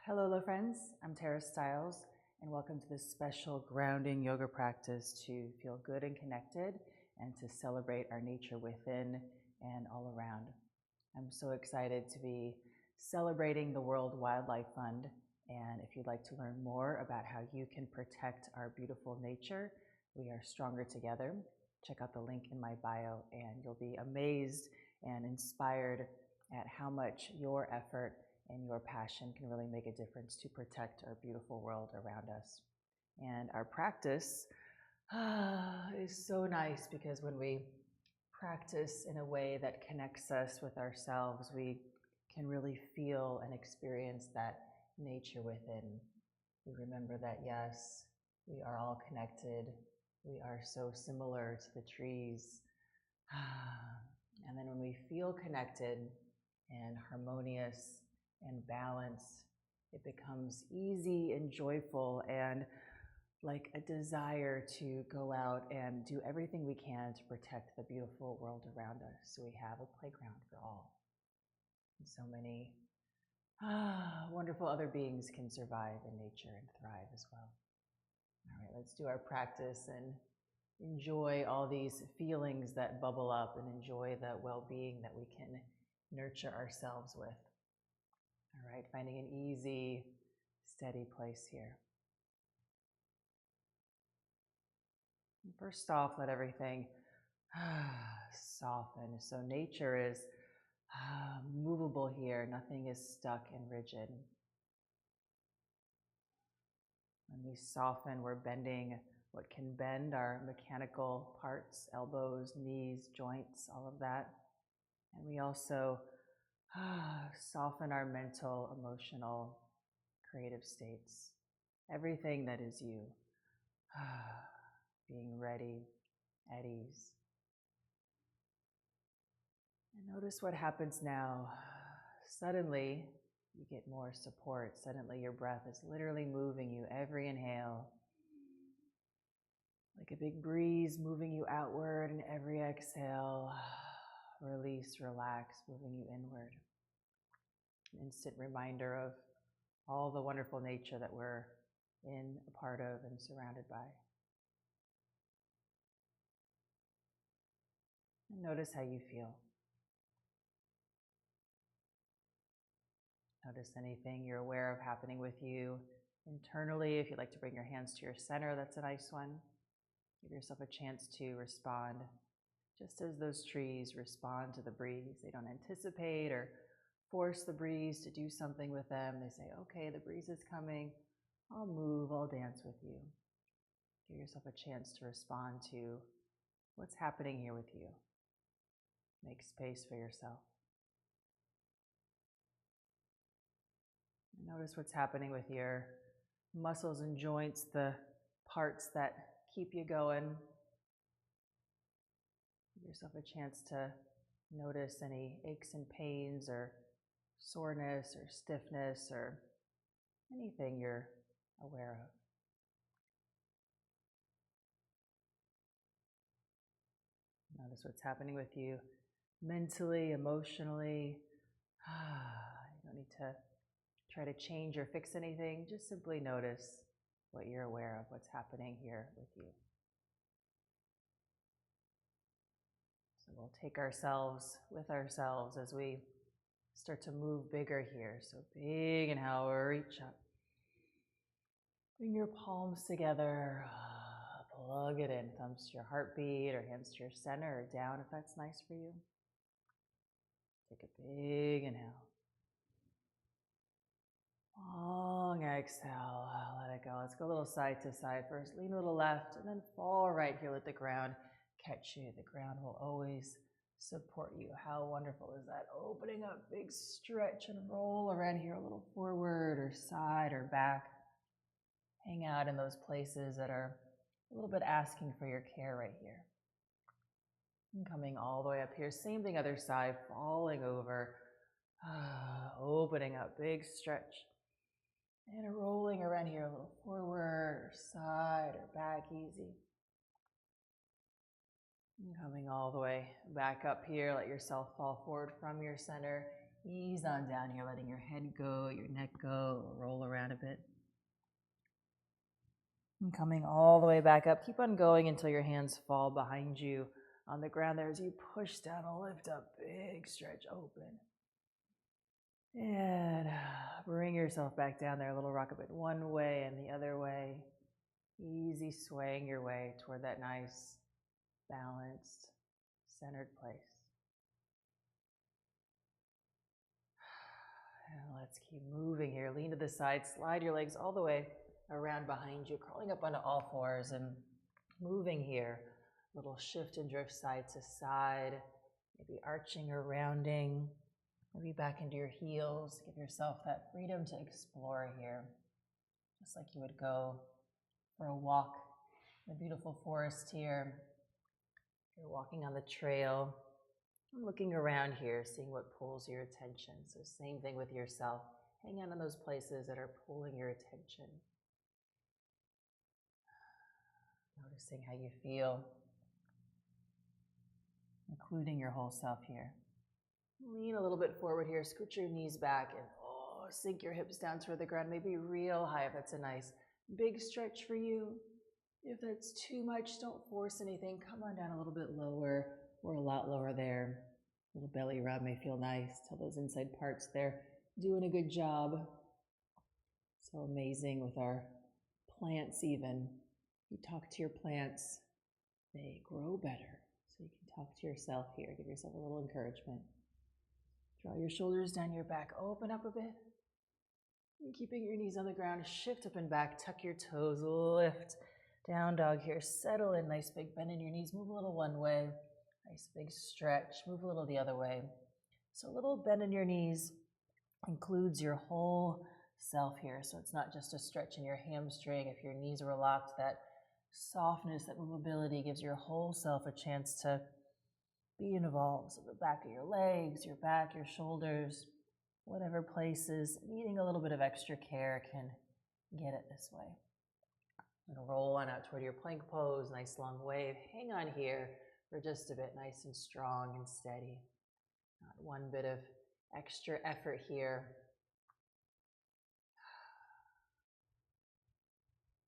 Hello, friends. I'm Stiles, and welcome to this special grounding yoga practice to feel good and connected and to celebrate our nature within and all around. I'm so excited to be celebrating the World Wildlife Fund, and if you'd like to learn more about how you can protect our beautiful nature, we are stronger together. Check out the link in my bio, and you'll be amazed and inspired at how much your effort and your passion can really make a difference to protect our beautiful world around us. And our practice is so nice because when we practice in a way that connects us with ourselves, we can really feel and experience that nature within. We remember that, yes, we are all connected. We are so similar to the trees. And then when we feel connected and harmonious and balanced, it becomes easy and joyful and like a desire to go out and do everything we can to protect the beautiful world around us. So we have a playground for all. And so many wonderful other beings can survive in nature and thrive as well. All right, let's do our practice and enjoy all these feelings that bubble up and enjoy the well-being that we can nurture ourselves with. All right, finding an easy, steady place here. And first off, let everything soften. So nature is movable here. Nothing is stuck and rigid. When we soften, we're bending what can bend our mechanical parts, elbows, knees, joints, all of that. And we also soften our mental, emotional, creative states. Everything that is you. Being ready, at ease. And notice what happens now. Suddenly, you get more support. Suddenly, your breath is literally moving you every inhale. Like a big breeze moving you outward, and every exhale, release, relax, moving you inward. An instant reminder of all the wonderful nature that we're in, a part of, and surrounded by. And notice how you feel. Notice anything you're aware of happening with you internally. If you'd like to bring your hands to your center, that's a nice one. Give yourself a chance to respond, just as those trees respond to the breeze. They don't anticipate or force the breeze to do something with them. They say, okay, the breeze is coming. I'll move, I'll dance with you. Give yourself a chance to respond to what's happening here with you. Make space for yourself. Notice what's happening with your muscles and joints, the parts that keep you going. Give yourself a chance to notice any aches and pains or soreness or stiffness or anything you're aware of. Notice what's happening with you mentally, emotionally. You don't need to try to change or fix anything. Just simply notice what you're aware of, what's happening here with you. So we'll take ourselves with ourselves as we start to move bigger here. So big inhale, reach up. Bring your palms together. Plug it in. Thumbs to your heartbeat or hands to your center or down if that's nice for you. Take a big inhale. Long exhale. Let it go. Let's go a little side to side first. Lean a little left and then fall right here. Let the ground catch you. The ground will always support you. How wonderful is that? Opening up, big stretch and roll around here a little forward or side or back. Hang out in those places that are a little bit asking for your care right here. And coming all the way up here. Same thing other side, falling over. Opening up, big stretch. And rolling around here a little forward or side or back, easy. And coming all the way back up here, let yourself fall forward from your center. Ease on down here, letting your head go, your neck go, roll around a bit. And coming all the way back up. Keep on going until your hands fall behind you on the ground there as you push down and lift up. Big stretch open. And bring yourself back down there. A little rock a bit one way and the other way. Easy swaying your way toward that nice, balanced, centered place. And let's keep moving here. Lean to the side. Slide your legs all the way around behind you, crawling up onto all fours and moving here. Little shift and drift side to side, maybe arching or rounding, maybe back into your heels. Give yourself that freedom to explore here, just like you would go for a walk in the beautiful forest here. You're walking on the trail, looking around here, seeing what pulls your attention. So same thing with yourself. Hang out in those places that are pulling your attention. Noticing how you feel, including your whole self here. Lean a little bit forward here, scoot your knees back and sink your hips down toward the ground, maybe real high if that's a nice big stretch for you. If that's too much, don't force anything. Come on down a little bit lower or a lot lower there. A little belly rub may feel nice. Tell those inside parts they're doing a good job. So amazing with our plants even. You talk to your plants, they grow better. So you can talk to yourself here. Give yourself a little encouragement. Draw your shoulders down your back. Open up a bit. And keeping your knees on the ground, shift up and back. Tuck your toes, lift. Down dog here. Settle in. Nice big bend in your knees. Move a little one way. Nice big stretch. Move a little the other way. So a little bend in your knees includes your whole self here. So it's not just a stretch in your hamstring. If your knees were locked, that softness, that movability gives your whole self a chance to be involved. So the back of your legs, your back, your shoulders, whatever places needing a little bit of extra care can get it this way. And roll on out toward your plank pose, nice long wave. Hang on here for just a bit, nice and strong and steady. Not one bit of extra effort here.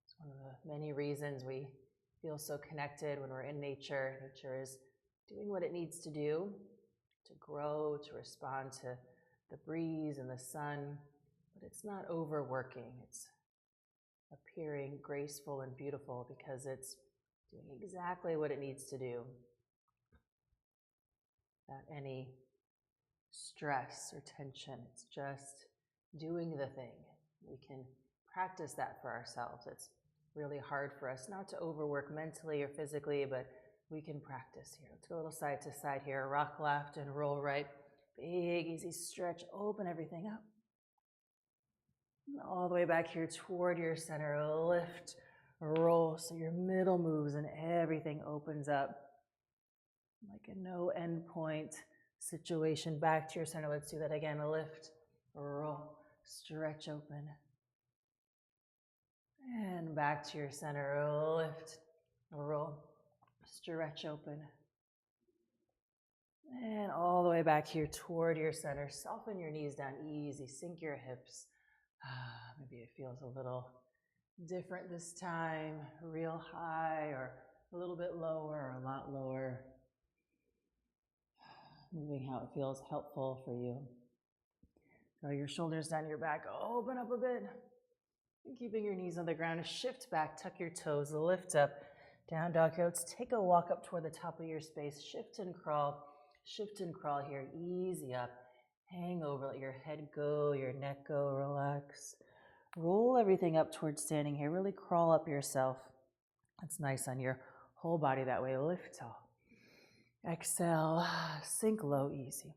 It's one of the many reasons we feel so connected when we're in nature. Nature is doing what it needs to do to grow, to respond to the breeze and the sun, but it's not overworking. It's appearing graceful and beautiful because it's doing exactly what it needs to do without any stress or tension. It's just doing the thing. We can practice that for ourselves. It's really hard for us not to overwork mentally or physically, but we can practice here. Let's go a little side to side here. Rock left and roll right. Big, easy stretch. Open everything up. And all the way back here toward your center. Lift, roll. So your middle moves and everything opens up. Like a no end point situation. Back to your center. Let's do that again. Lift, roll, stretch open. And back to your center. Lift, roll, stretch open. And all the way back here toward your center. Soften your knees down easy. Sink your hips. Maybe it feels a little different this time. Real high or a little bit lower or a lot lower. Moving how it feels helpful for you. Draw your shoulders down your back. Open up a bit. And keeping your knees on the ground. Shift back. Tuck your toes. Lift up. Down dog here. Let's take a walk up toward the top of your space. Shift and crawl. Shift and crawl here. Easy up. Hang over. Let your head go. Your neck go. Relax. Roll everything up towards standing here. Really crawl up yourself. That's nice on your whole body that way. Lift tall. Exhale. Sink low. Easy.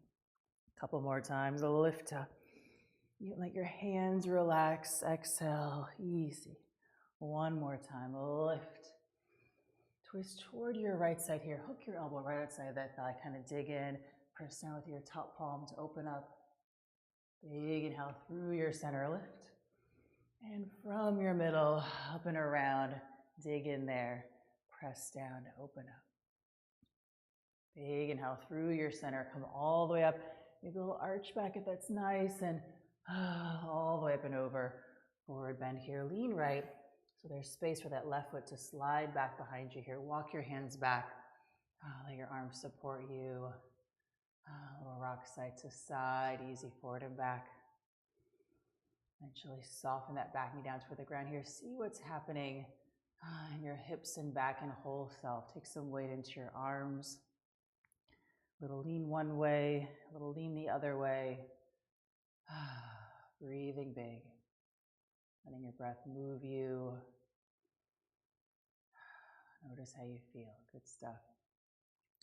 A couple more times. Lift up. You let your hands relax. Exhale. Easy. One more time. Lift. Twist toward your right side here. Hook your elbow right outside of that thigh. Kind of dig in. Press down with your top palm to open up. Big inhale through your center. Lift. And from your middle, up and around. Dig in there. Press down to open up. Big inhale through your center. Come all the way up Big little arch back if that's nice, and all the way up and over. Forward bend here, lean right. So there's space for that left foot to slide back behind you here. Walk your hands back. Let your arms support you. Little rock side to side, easy forward and back. Eventually soften that back knee down toward the ground here. See what's happening in your hips and back and whole self. Take some weight into your arms. Little lean one way, little lean the other way. Breathing big. Letting your breath move you. Notice how you feel. Good stuff.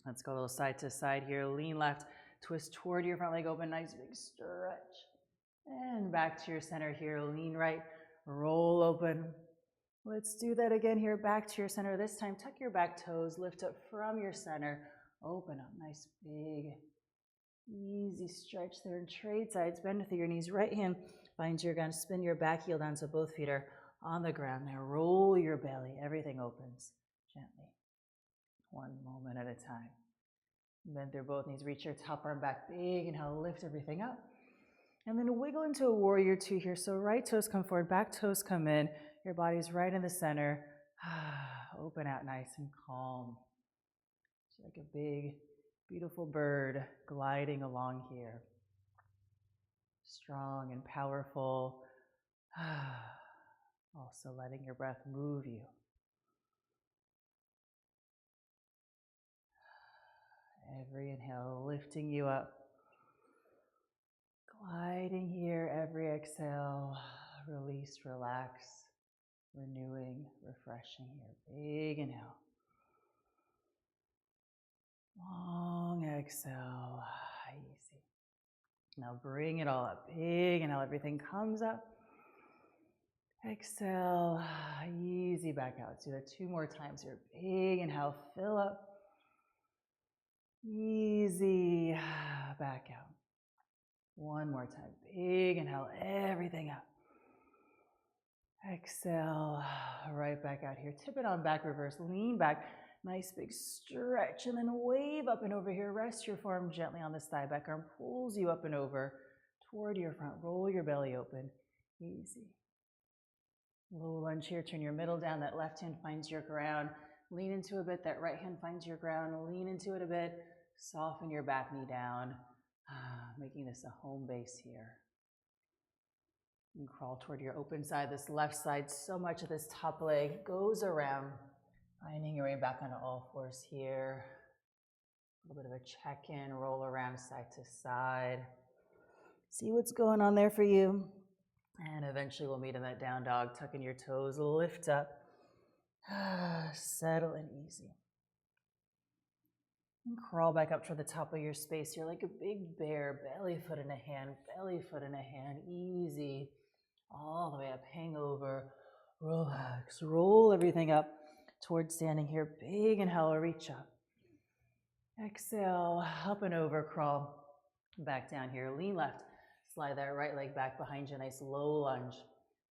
Let's go a little side to side here. Lean left, twist toward your front leg open. Nice big stretch. And back to your center here. Lean right, roll open. Let's do that again here. Back to your center. This time, tuck your back toes. Lift up from your center. Open up. Nice big, easy stretch there. And trade sides. Bend through your knees. Right hand finds your ground. Spin your back heel down so both feet are on the ground. Now roll your belly. Everything opens gently. One moment at a time. Bend through both knees. Reach your top arm back. Big inhale. Lift everything up. And then wiggle into a warrior two here. So right toes come forward. Back toes come in. Your body's right in the center. Open out nice and calm. It's like a big, beautiful bird gliding along here. Strong and powerful. Also letting your breath move you. Every inhale lifting you up. Gliding here. Every exhale. Release, relax. Renewing, refreshing here. Big inhale. Long exhale. Easy. Now bring it all up. Big inhale. Everything comes up. Exhale. Easy back out. Let's do that 2 more times here. Big inhale. Fill up. Easy. Back out. 1 more time. Big inhale. Everything up. Exhale, right back out here. Tip it on back, reverse, lean back. Nice big stretch, and then wave up and over here. Rest your forearm gently on this thigh. Back arm pulls you up and over toward your front. Roll your belly open. Easy. Low lunge here. Turn your middle down. That left hand finds your ground. Lean into a bit. That right hand finds your ground. Lean into it a bit. Soften your back knee down. Making this a home base here. And crawl toward your open side, this left side. So much of this top leg goes around. Finding your way back onto all fours here. A little bit of a check-in, roll around side to side. See what's going on there for you. And eventually we'll meet in that down dog. Tuck in your toes, lift up. Settle in easy. And crawl back up to the top of your space. You're like a big bear, belly foot in a hand, belly foot in a hand. Easy. All the way up, hang over, relax, roll everything up towards standing here. Big inhale, reach up. Exhale, up and over, crawl back down here. Lean left, slide that right leg back behind you. Nice low lunge.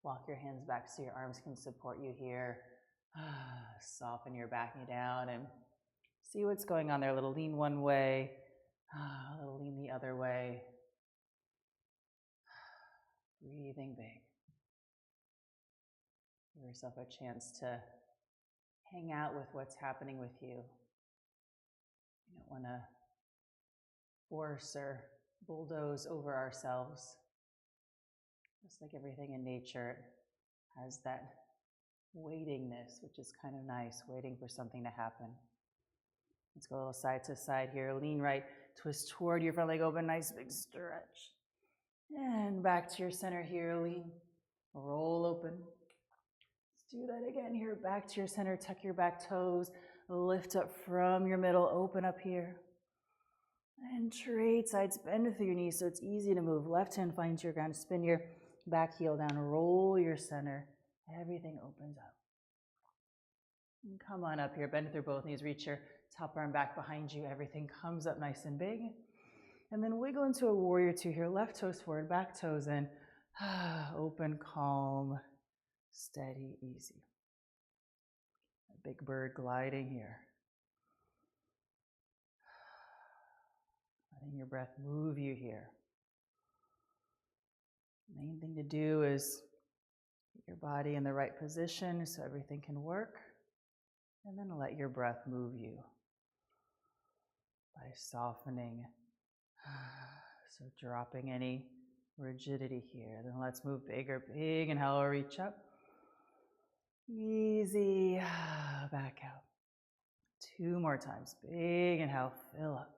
Walk your hands back so your arms can support you here. Soften your back knee down and see what's going on there. A little lean one way, a little lean the other way. Breathing big. Give yourself a chance to hang out with what's happening with you. You don't want to force or bulldoze over ourselves. Just like everything in nature has that waitingness, which is kind of nice, waiting for something to happen. Let's go a little side to side here. Lean right, twist toward your front leg open, nice big stretch. And back to your center here, lean, roll open. Let's do that again here, back to your center, tuck your back toes, lift up from your middle, open up here. And trade sides, bend through your knees so it's easy to move. Left hand finds your ground, spin your back heel down, roll your center. Everything opens up. And come on up here, bend through both knees, reach your top arm back behind you. Everything comes up nice and big. And then wiggle into a warrior two here. Left toes forward, back toes in. Open, calm, steady, easy. A big bird gliding here. Letting your breath move you here. Main thing to do is get your body in the right position so everything can work, and then let your breath move you by softening. So dropping any rigidity here. Then let's move bigger. Big inhale, reach up. Easy. Back out. 2 more times. Big inhale, fill up.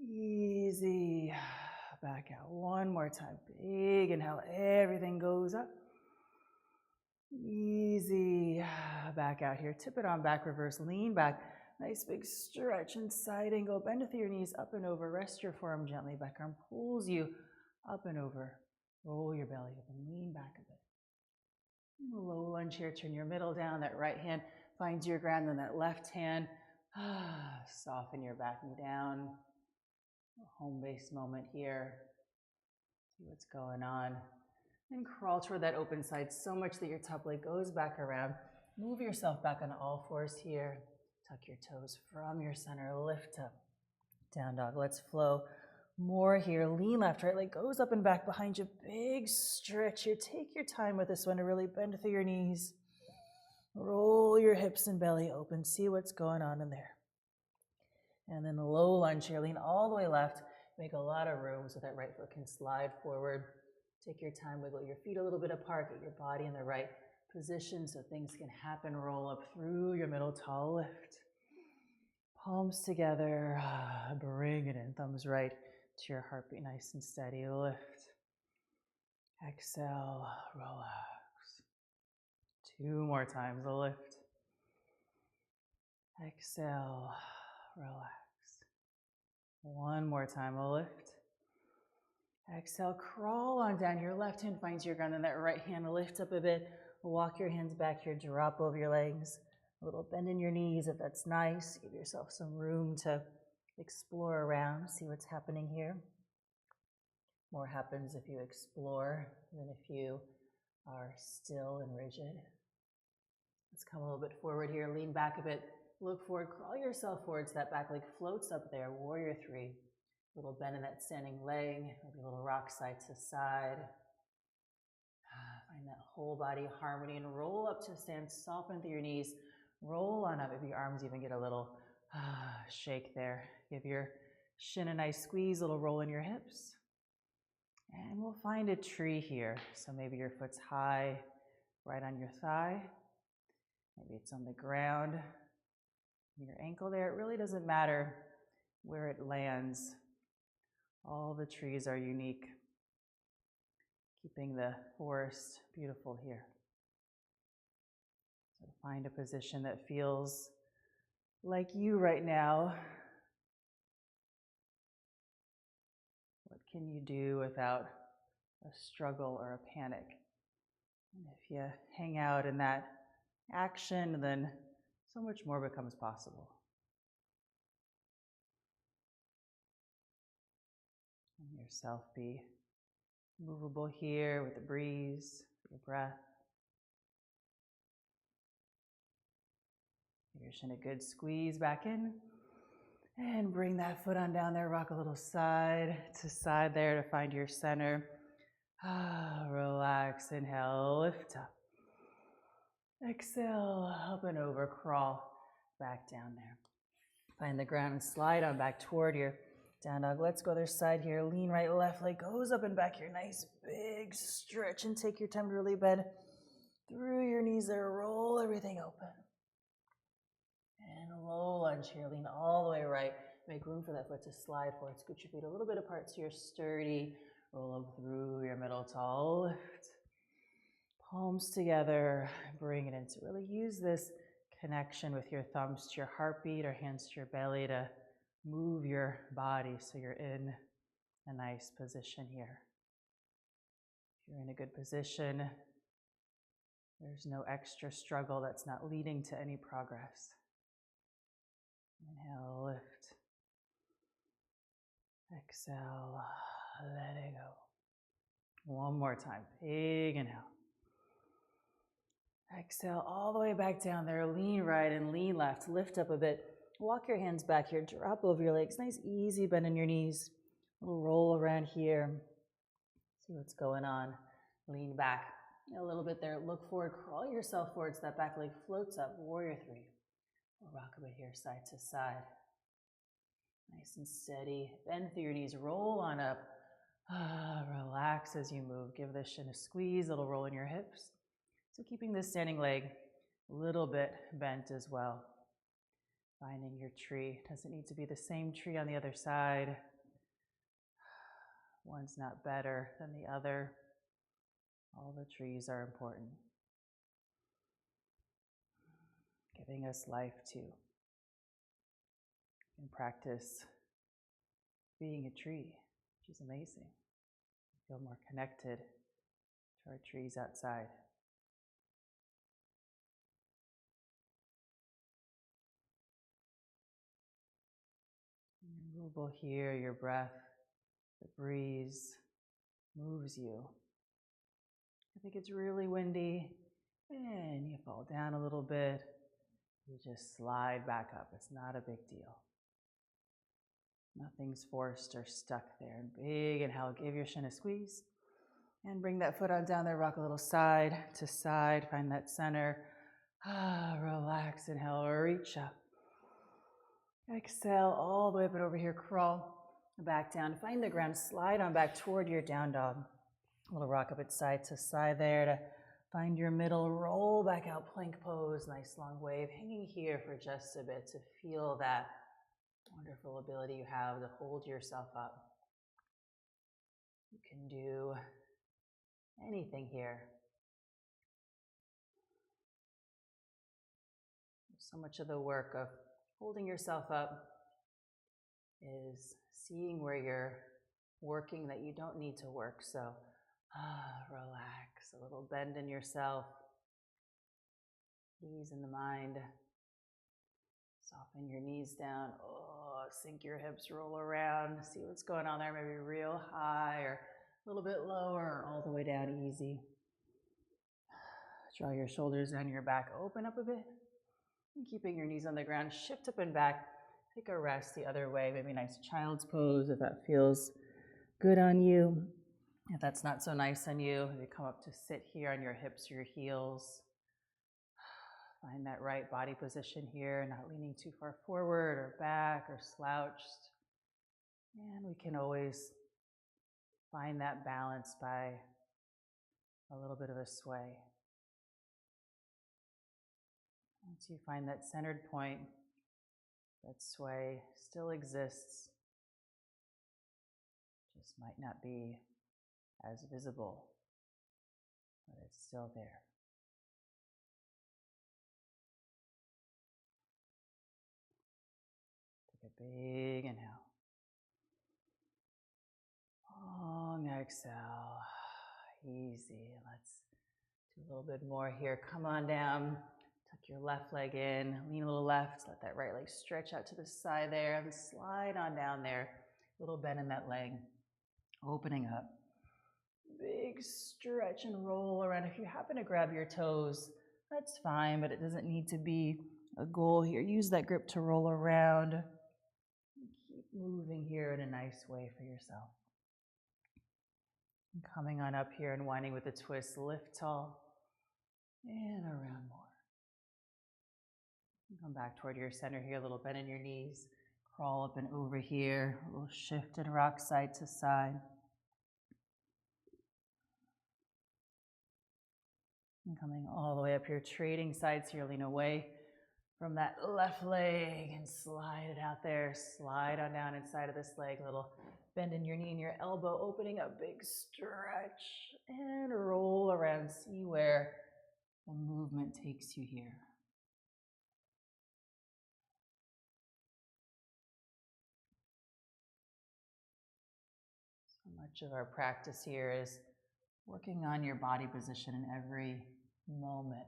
Easy. Back out. 1 more time. Big inhale, everything goes up. Easy. Back out here. Tip it on back, reverse, lean back. Nice big stretch and side angle. Bend with your knees up and over. Rest your forearm gently. Back arm pulls you up and over. Roll your belly up and lean back a bit. Low lunge here. Turn your middle down. That right hand finds your ground. Then that left hand. Soften your back knee down. Home base moment here. See what's going on. And crawl toward that open side so much that your top leg goes back around. Move yourself back on all fours here. Tuck your toes from your center, lift up. Down dog, let's flow more here. Lean left, right leg goes up and back behind you. Big stretch here. Take your time with this one to really bend through your knees. Roll your hips and belly open. See what's going on in there. And then low lunge here. Lean all the way left. Make a lot of room so that right foot can slide forward. Take your time, wiggle your feet a little bit apart. Get your body in the right position so things can happen. Roll up through your middle, tall lift. Palms together, bring it in. Thumbs right to your heartbeat, nice and steady. Lift. Exhale, relax. 2 more times, lift. Exhale, relax. 1 more time, lift. Exhale, crawl on down. Your left hand finds your ground, and that right hand lift up a bit. Walk your hands back here, drop over your legs. A little bend in your knees if that's nice. Give yourself some room to explore around, see what's happening here. More happens if you explore than if you are still and rigid. Let's come a little bit forward here, lean back a bit, look forward, crawl yourself forward so that back leg floats up there, warrior 3. Little bend in that standing leg, maybe a little rock side to side. Find that whole body harmony and roll up to stand, soften through your knees. Roll on up, maybe your arms even get a little shake there. Give your shin a nice squeeze, a little roll in your hips. And we'll find a tree here. So maybe your foot's high, right on your thigh. Maybe it's on the ground, your ankle there. It really doesn't matter where it lands. All the trees are unique, keeping the forest beautiful here. So find a position that feels like you right now. What can you do without a struggle or a panic? And if you hang out in that action, then so much more becomes possible. Let yourself be movable here with the breeze, your breath. Give your shin a good squeeze back in. And bring that foot on down there. Rock a little side to side there to find your center. Relax. Inhale, lift up. Exhale, up and over. Crawl back down there. Find the ground and slide on back toward your down dog. Let's go other side here. Lean right, left leg goes up and back here. Nice big stretch and take your time to really bend through your knees there. Roll everything open. And low lunge here, lean all the way right. Make room for that foot to slide forward. Scoot your feet a little bit apart so you're sturdy. Roll up through your middle, tall lift. Palms together, bring it in. So really use this connection with your thumbs to your heartbeat or hands to your belly to move your body so you're in a nice position here. If you're in a good position, there's no extra struggle that's not leading to any progress. Inhale, lift. Exhale, let it go. One more time, big inhale. Exhale all the way back down there, lean right and lean left. Lift up a bit, Walk your hands back here, drop over your legs, nice easy bend in your knees. A little roll around here. See what's going on. Lean back a little bit there. Look forward, crawl yourself forward so that back leg floats up. Warrior three. We'll rock a bit here, side to side. Nice and steady. Bend through your knees, roll on up. Relax as you move. Give this shin a squeeze, a little roll in your hips. So keeping this standing leg a little bit bent as well. Finding your tree. Doesn't need to be the same tree on the other side. One's not better than the other. All the trees are important. Giving us life too. And practice being a tree, which is amazing. Feel more connected to our trees outside. You will hear your breath, the breeze moves you. I think it's really windy and you fall down a little bit. You just slide back up. It's not a big deal. Nothing's forced or stuck there. Big inhale, give your shin a squeeze. And bring that foot on down there, rock a little side to side. Find that center. Relax, inhale, reach up. Exhale all the way up and over here, crawl back down. Find the ground, slide on back toward your down dog. A little rock up it side to side there to find your middle. Roll back out, plank pose, nice long wave. Hanging here for just a bit to feel that wonderful ability you have to hold yourself up. You can do anything here. So much of the work of holding yourself up is seeing where you're working that you don't need to work. So relax, a little bend in yourself, ease in the mind, soften your knees down, sink your hips, roll around, see what's going on there, maybe real high or a little bit lower, all the way down easy. Draw your shoulders down your back, open up a bit, and keeping your knees on the ground, shift up and back, take a rest the other way, maybe nice child's pose if that feels good on you. If that's not so nice on you, you come up to sit here on your hips, your heels. Find that right body position here, not leaning too far forward or back or slouched. And we can always find that balance by a little bit of a sway. Once you find that centered point, that sway still exists, just might not be as visible, but it's still there. Take a big inhale. Long exhale. Easy. Let's do a little bit more here. Come on down. Tuck your left leg in. Lean a little left. Let that right leg stretch out to the side there. And slide on down there. A little bend in that leg. Opening up. Big stretch and roll around. If you happen to grab your toes, that's fine, but it doesn't need to be a goal here. Use that grip to roll around. Keep moving here in a nice way for yourself. And coming on up here and winding with a twist. Lift tall and around more. And come back toward your center here. A little bend in your knees. Crawl up and over here. A little shift and rock side to side. And coming all the way up here, trading sides here, lean away from that left leg and slide it out there. Slide on down inside of this leg, little bend in your knee and your elbow, opening up, big stretch, and roll around. See where the movement takes you here. So much of our practice here is working on your body position in every moment.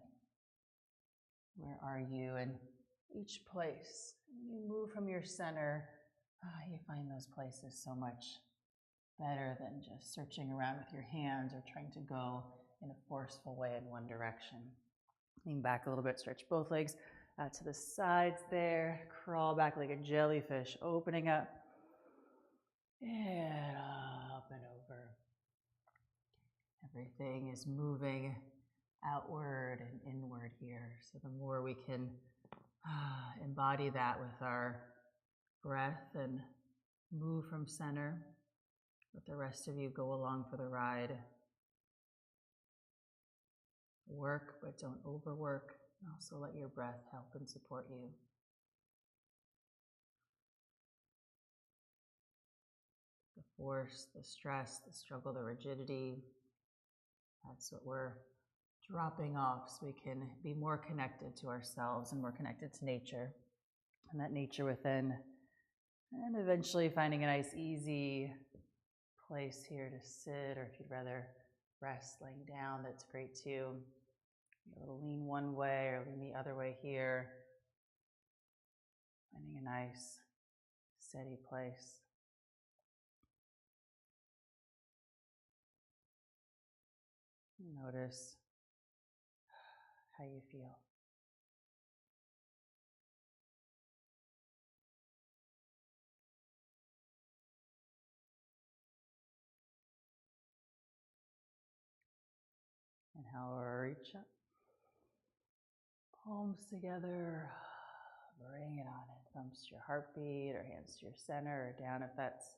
Where are you in each place? You move from your center, you find those places so much better than just searching around with your hands or trying to go in a forceful way in one direction. Lean back a little bit, stretch both legs out to the sides there. Crawl back like a jellyfish, opening up and up and over. Everything is moving outward and inward here. So the more we can embody that with our breath and move from center, let the rest of you go along for the ride. Work, but don't overwork. And also let your breath help and support you. The force, the stress, the struggle, the rigidity, that's what we're dropping off so we can be more connected to ourselves and more connected to nature and that nature within. And eventually finding a nice, easy place here to sit, or if you'd rather rest laying down, that's great too. A little lean one way or lean the other way here. Finding a nice, steady place. Notice how you feel. And how we reach up. Palms together. Bring it on in. Thumbs to your heartbeat or hands to your center or down if that's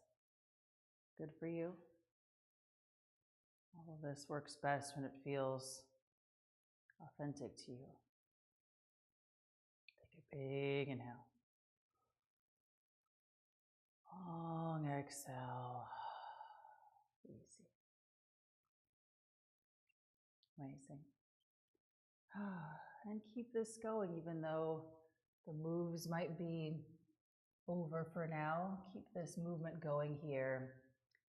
good for you. All of this works best when it feels authentic to you. Take a big inhale. Long exhale. Easy. Amazing. And keep this going even though the moves might be over for now. Keep this movement going here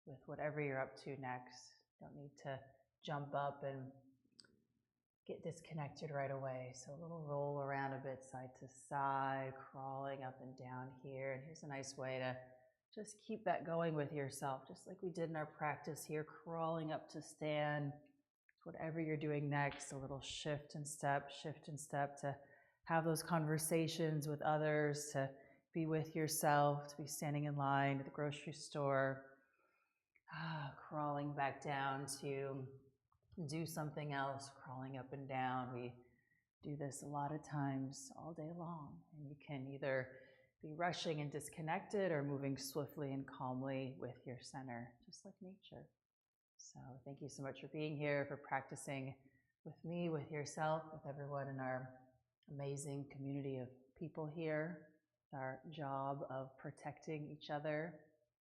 with whatever you're up to next. Don't need to jump up and get disconnected right away. So a little roll around a bit side to side, crawling up and down here. And here's a nice way to just keep that going with yourself, just like we did in our practice here, crawling up to stand. Whatever you're doing next, a little shift and step to have those conversations with others, to be with yourself, to be standing in line at the grocery store, crawling back down to do something else, crawling up and down. We do this a lot of times all day long, and you can either be rushing and disconnected or moving swiftly and calmly with your center, just like nature. So thank you so much for being here, for practicing with me, with yourself, with everyone in our amazing community of people here. It's our job of protecting each other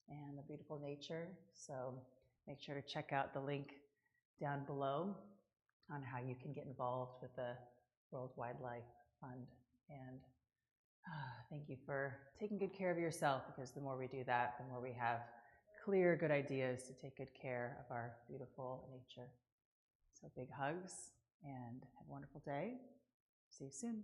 and the beautiful nature. So make sure to check out the link down below on how you can get involved with the World Wildlife Fund. And thank you for taking good care of yourself, because the more we do that, the more we have clear, good ideas to take good care of our beautiful nature. So big hugs and have a wonderful day. See you soon.